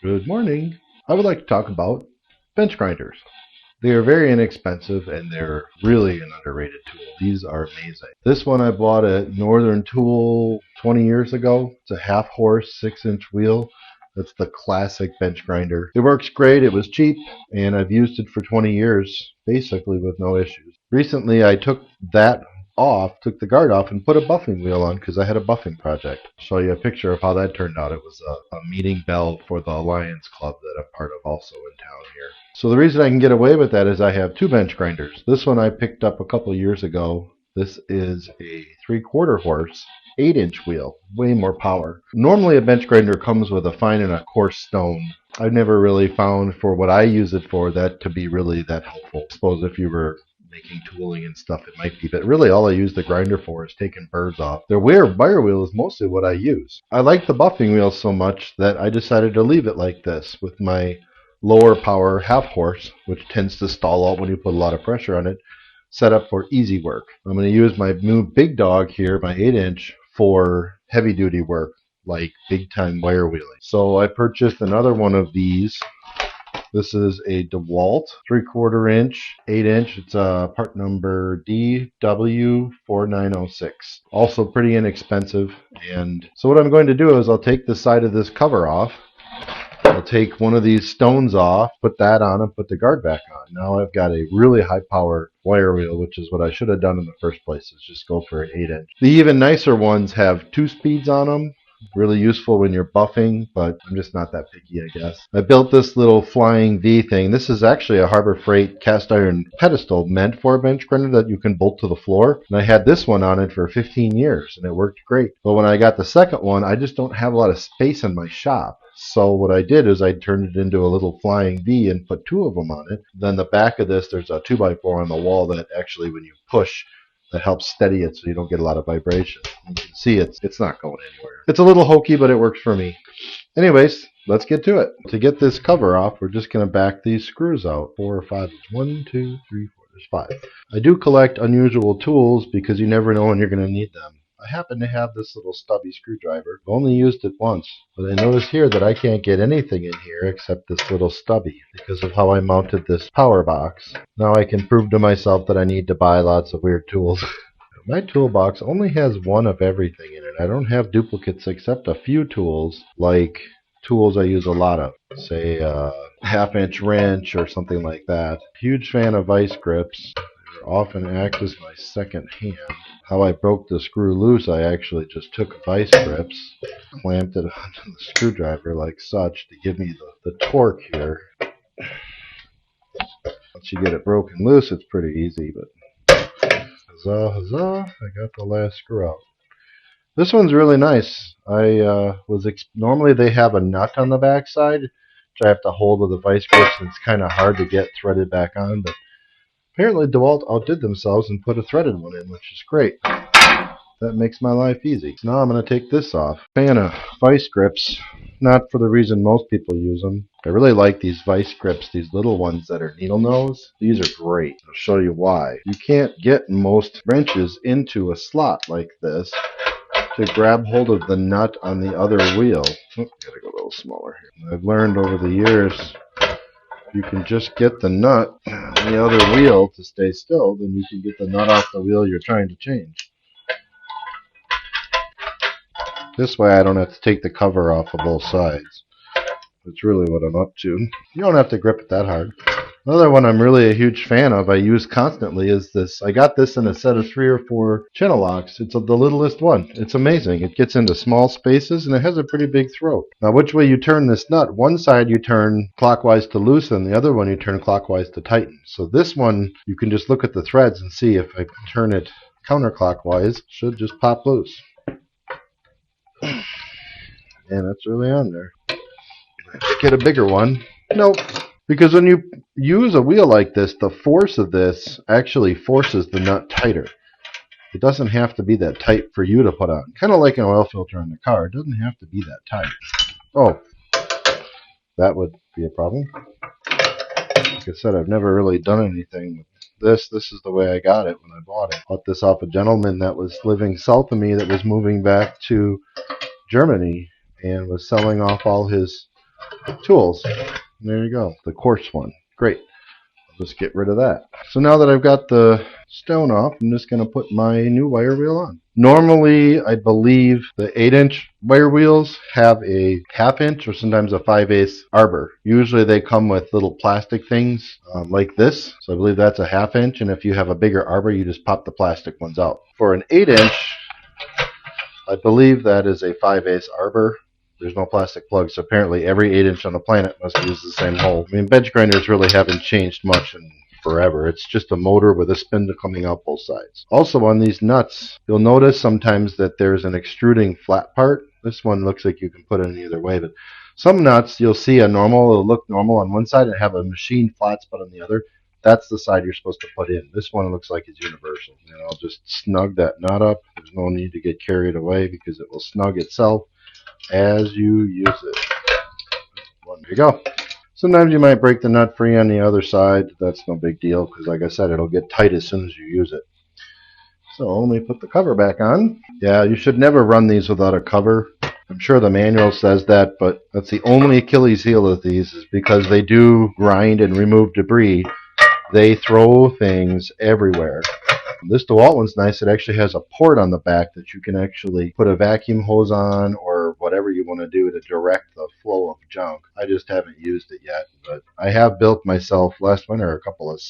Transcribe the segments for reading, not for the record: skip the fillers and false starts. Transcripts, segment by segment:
Good morning. I would like to talk about bench grinders. They are very inexpensive and they're really an underrated tool. These are amazing. This one I bought at Northern Tool 20 years ago. It's a half horse 6-inch wheel. That's the classic bench grinder. It works great. It was cheap and I've used it for 20 years basically with no issues. Recently I took the guard off and put a buffing wheel on because I had a buffing project. I'll show you a picture of how that turned out. It was a meeting bell for the Alliance Club that I'm part of also in town here. So the reason I can get away with that is I have two bench grinders. This one I picked up a couple years ago. This is a 3/4 horse 8-inch wheel, way more power. Normally a bench grinder comes with a fine and a coarse stone. I've never really found for what I use it for that to be really that helpful. I suppose if you were making tooling and stuff it might be, but really all I use the grinder for is taking burrs off. The wire wheel is mostly what I use. I like the buffing wheel so much that I decided to leave it like this with my lower power half horse, which tends to stall out when you put a lot of pressure on it, set up for easy work. I'm going to use my new big dog here, my 8-inch, for heavy duty work like big time wire wheeling. So I purchased another one of these. This is a Dewalt 3/4 inch 8-inch. It's part number DW4906. Also pretty inexpensive. And so what I'm going to do is I'll take the side of this cover off. I'll take one of these stones off, put that on, and put the guard back on. Now I've got a really high power wire wheel, which is what I should have done in the first place, is just go for an 8-inch. The even nicer ones have 2 speeds on them. Really useful when you're buffing, but I'm just not that picky, I guess. I built this little flying V thing. This is actually a Harbor Freight cast iron pedestal meant for a bench grinder that you can bolt to the floor. And I had this one on it for 15 years, and it worked great. But when I got the second one, I just don't have a lot of space in my shop. So what I did is I turned it into a little flying V and put 2 of them on it. Then the back of this, there's a 2x4 on the wall that actually, when you push, that helps steady it so you don't get a lot of vibration. You can see it's not going anywhere. It's a little hokey, but it works for me. Anyways, let's get to it. To get this cover off, we're just going to back these screws out. 4 or 5. 1, 2, 3, 4. There's 5. I do collect unusual tools because you never know when you're going to need them. I happen to have this little stubby screwdriver. I've only used it once, but I notice here that I can't get anything in here except this little stubby because of how I mounted this power box. Now I can prove to myself that I need to buy lots of weird tools. My toolbox only has one of everything in it. I don't have duplicates except a few tools, like tools I use a lot of, say a 1/2-inch wrench or something like that. Huge fan of vice grips. They often act as my second hand. How I broke the screw loose, I actually just took vice grips, clamped it onto the screwdriver like such to give me the torque here. Once you get it broken loose, it's pretty easy, but huzzah, huzzah, I got the last screw out. This one's really nice. Normally they have a nut on the back side, which I have to hold with the vice grips, and it's kind of hard to get threaded back on, but apparently DeWalt outdid themselves and put a threaded one in, which is great. That makes my life easy. So now I'm going to take this off. Fan of vice grips, not for the reason most people use them. I really like these vice grips, these little ones that are needle nose. These are great. I'll show you why. You can't get most wrenches into a slot like this to grab hold of the nut on the other wheel. Oh, gotta go a little smaller here. I've learned over the years, you can just get the nut on the other wheel to stay still, then you can get the nut off the wheel you're trying to change. This way I don't have to take the cover off of both sides. That's really what I'm up to. You don't have to grip it that hard. Another one I'm really a huge fan of, I use constantly, is this. I got this in a set of 3 or 4Channellocks. It's the littlest one. It's amazing. It gets into small spaces and it has a pretty big throat. Now which way you turn this nut, one side you turn clockwise to loosen, the other one you turn clockwise to tighten. So this one, you can just look at the threads and see if I turn it counterclockwise, it should just pop loose. And that's really on there. Let's get a bigger one. Nope. Because when you use a wheel like this, the force of this actually forces the nut tighter. It doesn't have to be that tight for you to put on. Kind of like an oil filter in the car. It doesn't have to be that tight. Oh, that would be a problem. Like I said, I've never really done anything with this. This is the way I got it when I bought it. I bought this off a gentleman that was living south of me that was moving back to Germany and was selling off all his tools. There you go, the coarse one. Great. I'll just get rid of that. So now that I've got the stone off, I'm just going to put my new wire wheel on. Normally, I believe the 8-inch wire wheels have a 1/2 inch or sometimes a 5/8 arbor. Usually they come with little plastic things like this. So I believe that's a 1/2 inch, and if you have a bigger arbor, you just pop the plastic ones out. For an 8-inch, I believe that is a 5/8 arbor. There's no plastic plugs, so apparently every 8-inch on the planet must use the same hole. I mean, bench grinders really haven't changed much in forever. It's just a motor with a spindle coming out both sides. Also, on these nuts, you'll notice sometimes that there's an extruding flat part. This one looks like you can put it in either way, but some nuts you'll see it'll look normal on one side and have a machine flat spot on the other. That's the side you're supposed to put in. This one looks like it's universal. And I'll just snug that nut up. There's no need to get carried away because it will snug itself as you use it. There you go. Sometimes you might break the nut free on the other side. That's no big deal because, like I said, it'll get tight as soon as you use it. So let me put the cover back on. Yeah, you should never run these without a cover. I'm sure the manual says that, but that's the only Achilles heel of these is because they do grind and remove debris. They throw things everywhere. This Dewalt one's nice. It actually has a port on the back that you can actually put a vacuum hose on or whatever you want to do to direct the flow of junk. I just haven't used it yet, but I have built myself last winter a couple of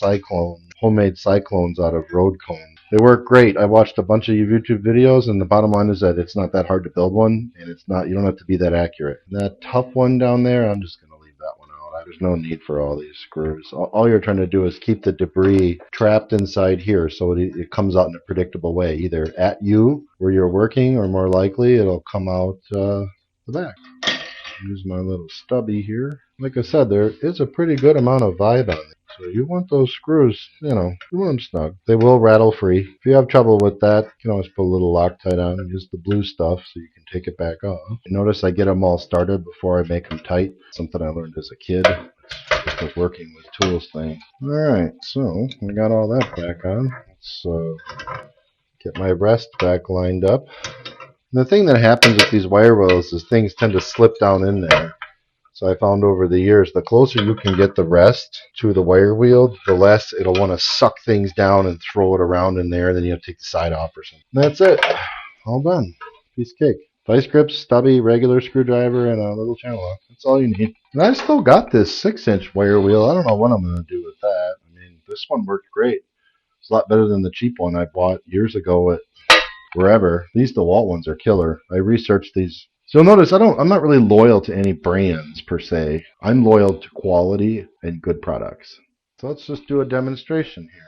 homemade cyclones out of road cones. They work great. I watched a bunch of YouTube videos, and the bottom line is that it's not that hard to build one, and you don't have to be that accurate. And that tough one down there, I'm just going to leave that one out. There's no need for all these screws. All you're trying to do is keep the debris trapped inside here so it comes out in a predictable way, either at you where you're working, or more likely it'll come out the back. Use my little stubby here. Like I said, there is a pretty good amount of vibe on it. So you want those screws, you want them snug. They will rattle free. If you have trouble with that, you can always put a little Loctite on and use the blue stuff so you can take it back off. Notice I get them all started before I make them tight. Something I learned as a kid. It's just a working with tools thing. Alright, so I got all that back on. Let's get my rest back lined up. And the thing that happens with these wire wheels is things tend to slip down in there. So I found over the years, the closer you can get the rest to the wire wheel, the less it'll want to suck things down and throw it around in there. Then you'll take the side off or something. And that's it. All done. Piece of cake. Vice grips, stubby, regular screwdriver, and a little channel lock. That's all you need. And I still got this 6-inch wire wheel. I don't know what I'm going to do with that. I mean, this one worked great. It's a lot better than the cheap one I bought years ago at wherever. These DeWalt ones are killer. I researched these. So you'll notice I'm not really loyal to any brands per se. I'm loyal to quality and good products. So let's just do a demonstration here.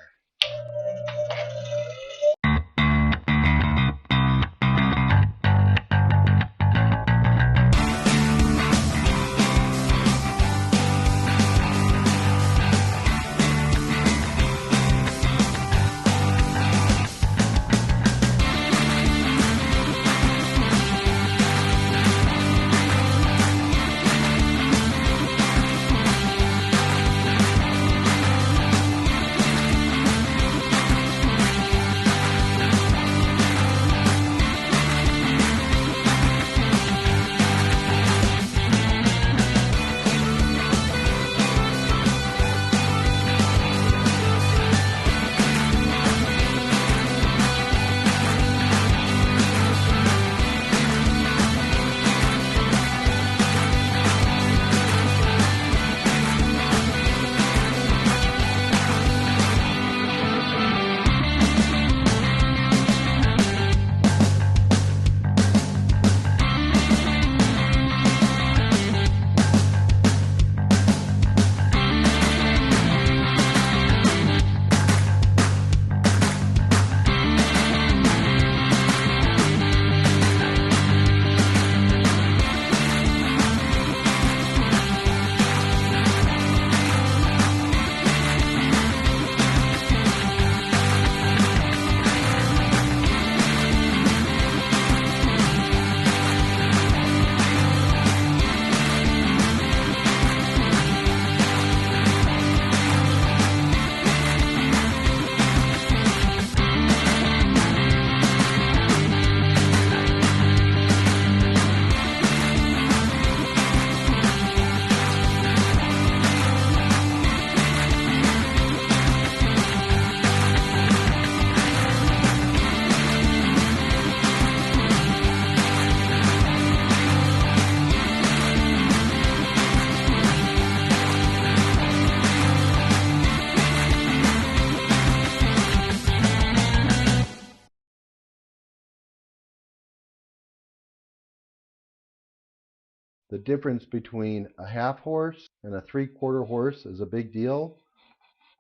The difference between a half horse and a 3/4 horse is a big deal,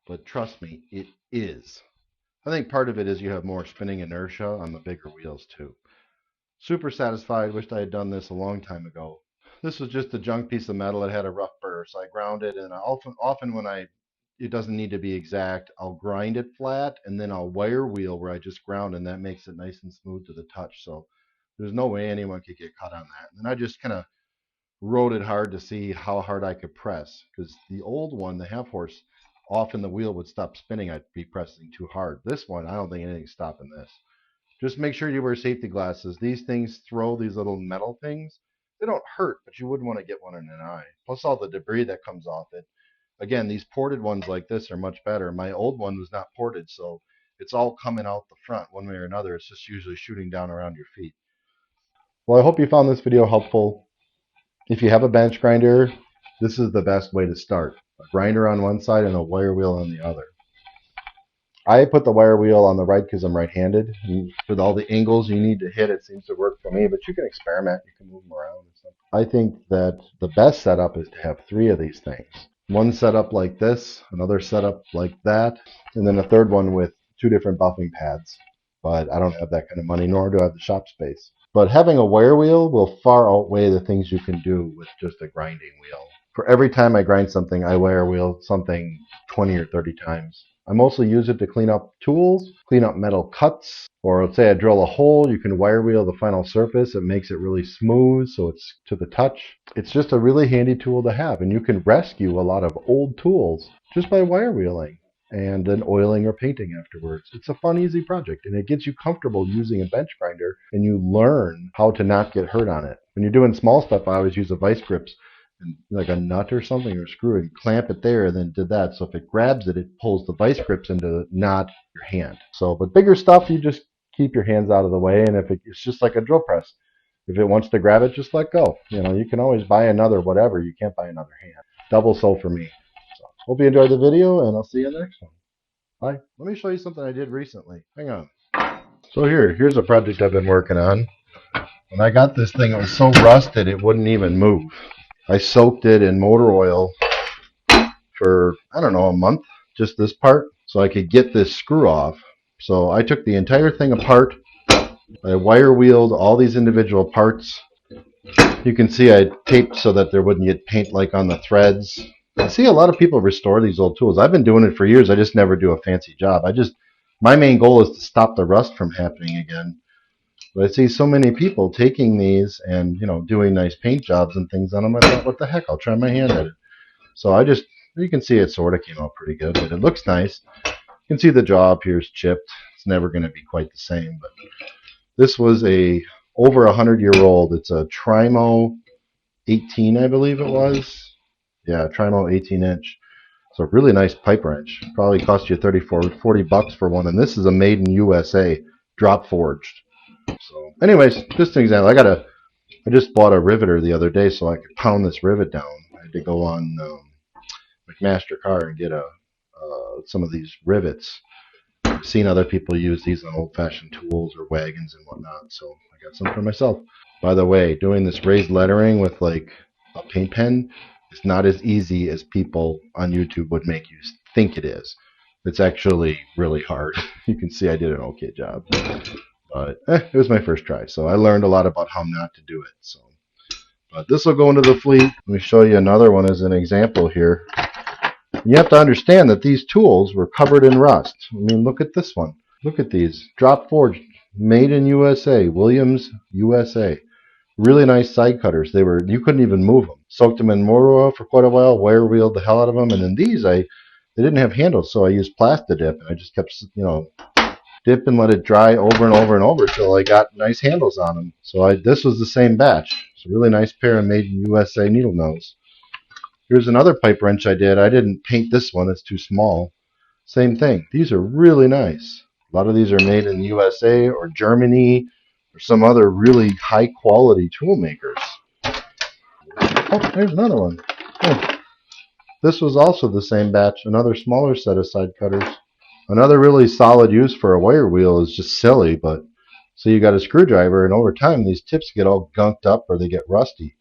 but trust me, it is. I think part of it is you have more spinning inertia on the bigger wheels too. Super satisfied. Wished I had done this a long time ago. This was just a junk piece of metal. It had a rough burr, so I ground it. And I often when it doesn't need to be exact, I'll grind it flat and then I'll wire wheel where I just ground, and that makes it nice and smooth to the touch. So there's no way anyone could get cut on that. And then I just kind of rode it hard to see how hard I could press, because the old one, the half horse, often the wheel would stop spinning. I'd be pressing too hard. This one, I don't think anything's stopping this. Just make sure you wear safety glasses. These things throw these little metal things. They don't hurt, but you wouldn't want to get one in an eye. Plus all the debris that comes off it. Again, these ported ones like this are much better. My old one was not ported, so it's all coming out the front one way or another. It's just usually shooting down around your feet. Well, I hope you found this video helpful. If you have a bench grinder, this is the best way to start. A grinder on one side and a wire wheel on the other. I put the wire wheel on the right because I'm right-handed. And with all the angles you need to hit, it seems to work for me. But you can experiment. You can move them around and stuff. I think that the best setup is to have 3 of these things. One setup like this, another setup like that, and then a third one with 2 different buffing pads. But I don't have that kind of money, nor do I have the shop space. But having a wire wheel will far outweigh the things you can do with just a grinding wheel. For every time I grind something, I wire wheel something 20 or 30 times. I mostly use it to clean up tools, clean up metal cuts, or let's say I drill a hole, you can wire wheel the final surface. It makes it really smooth so it's to the touch. It's just a really handy tool to have, and you can rescue a lot of old tools just by wire wheeling and then oiling or painting afterwards. It's a fun, easy project, and it gets you comfortable using a bench grinder, and you learn how to not get hurt on it. When you're doing small stuff, I always use a vice grips, and like a nut or something or a screw, and clamp it there, and then did that. So if it grabs it, it pulls the vice grips into not your hand. So, but bigger stuff, you just keep your hands out of the way, and if it's just like a drill press. If it wants to grab it, just let go. You know, you can always buy another whatever. You can't buy another hand. Double so for me. So, hope you enjoyed the video, and I'll see you in the next one. Bye. Let me show you something I did recently. Hang on. So here's a project I've been working on. When I got this thing, it was so rusted it wouldn't even move. I soaked it in motor oil for, I don't know, a month, just this part, so I could get this screw off. So I took the entire thing apart. I wire wheeled all these individual parts. You can see I taped so that there wouldn't get paint like on the threads. I see a lot of people restore these old tools. I've been doing it for years. I just never do a fancy job. My main goal is to stop the rust from happening again. But I see so many people taking these and, doing nice paint jobs and things on them. I thought, what the heck, I'll try my hand at it. So you can see it sort of came out pretty good, but it looks nice. You can see the jaw up here is chipped. It's never going to be quite the same, but this was over 100-year-old. It's a Trimo 18, I believe it was. Yeah, Trimo 18-inch. It's a really nice pipe wrench. Probably cost you $40 for one, and this is a made in USA, drop forged. So, anyways, just an example. I just bought a riveter the other day so I could pound this rivet down. I had to go on McMaster Car and get some of these rivets. I've seen other people use these on old-fashioned tools or wagons and whatnot, so I got some for myself. By the way, doing this raised lettering with like a paint pen is not as easy as people on YouTube would make you think it is. It's actually really hard. You can see I did an okay job. But it was my first try, so I learned a lot about how not to do it. So, but this will go into the fleet. Let me show you another one as an example here. You have to understand that these tools were covered in rust. I mean, look at this one. Look at these. Drop forged, made in USA, Williams, USA. Really nice side cutters. You couldn't even move them. Soaked them in motor oil for quite a while, wire wheeled the hell out of them, and then these, they didn't have handles, so I used Plastidip, and I just kept, dip and let it dry over and over and over till I got nice handles on them. So this was the same batch. It's a really nice pair of made in USA needle nose. Here's another pipe wrench I did. I didn't paint this one. It's too small. Same thing. These are really nice. A lot of these are made in USA or Germany or some other really high quality tool makers. Oh, there's another one. Oh. This was also the same batch. Another smaller set of side cutters. Another really solid use for a wire wheel is just silly, but so you got a screwdriver, and over time these tips get all gunked up or they get rusty.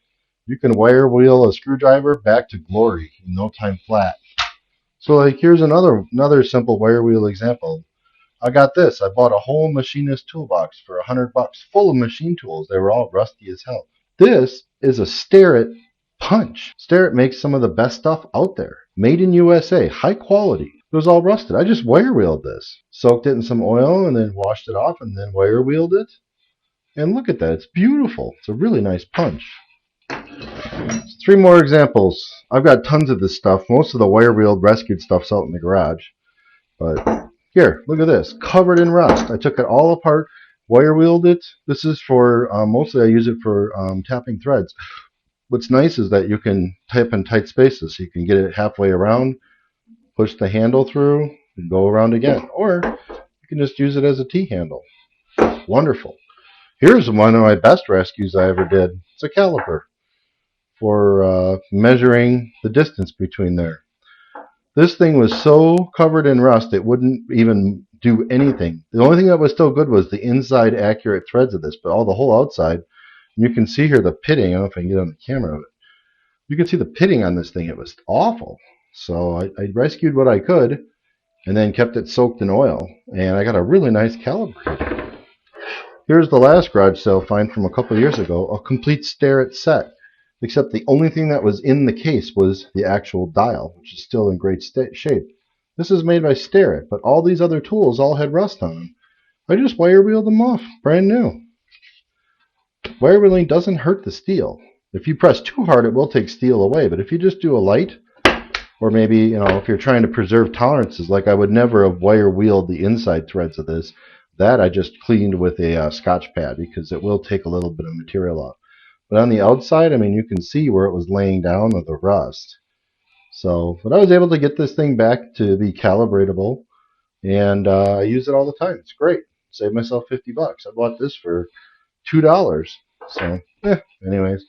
You can wire wheel a screwdriver back to glory in no time flat. So like here's another simple wire wheel example. I got this. I bought a whole machinist toolbox for $100 full of machine tools. They were all rusty as hell. This is a Starrett punch. Starrett makes some of the best stuff out there. Made in USA, high quality. It was all rusted. I just wire wheeled this. Soaked it in some oil and then washed it off and then wire wheeled it. And look at that. It's beautiful. It's a really nice punch. 3 more examples. I've got tons of this stuff. Most of the wire wheeled rescued stuff's out in the garage. But here, look at this. Covered in rust. I took it all apart, wire wheeled it. This is for, mostly I use it for tapping threads. What's nice is that you can tap in tight spaces. So you can get it halfway around, push the handle through, and go around again. Or you can just use it as a T-handle. Wonderful. Here's one of my best rescues I ever did. It's a caliper for measuring the distance between there. This thing was so covered in rust it wouldn't even do anything. The only thing that was still good was the inside accurate threads of this, but all the whole outside, you can see here the pitting. I don't know if I can get on the camera, but you can see the pitting on this thing. It was awful. So I rescued what I could and then kept it soaked in oil, and I got a really nice calibrator. Here's the last garage sale find from a couple years ago, a complete Starrett set, except the only thing that was in the case was the actual dial, which is still in great shape. This is made by Starrett, but all these other tools all had rust on them. I just wire wheeled them off, brand new. Wire wheeling doesn't hurt the steel. If you press too hard, it will take steel away, but if you just do a light, or maybe, if you're trying to preserve tolerances, like I would never have wire wheeled the inside threads of this, that I just cleaned with a Scotch pad because it will take a little bit of material off. But on the outside, you can see where it was laying down with the rust. So, but I was able to get this thing back to be calibratable, and I use it all the time. It's great. Saved myself $50. I bought this for $2. So, anyways.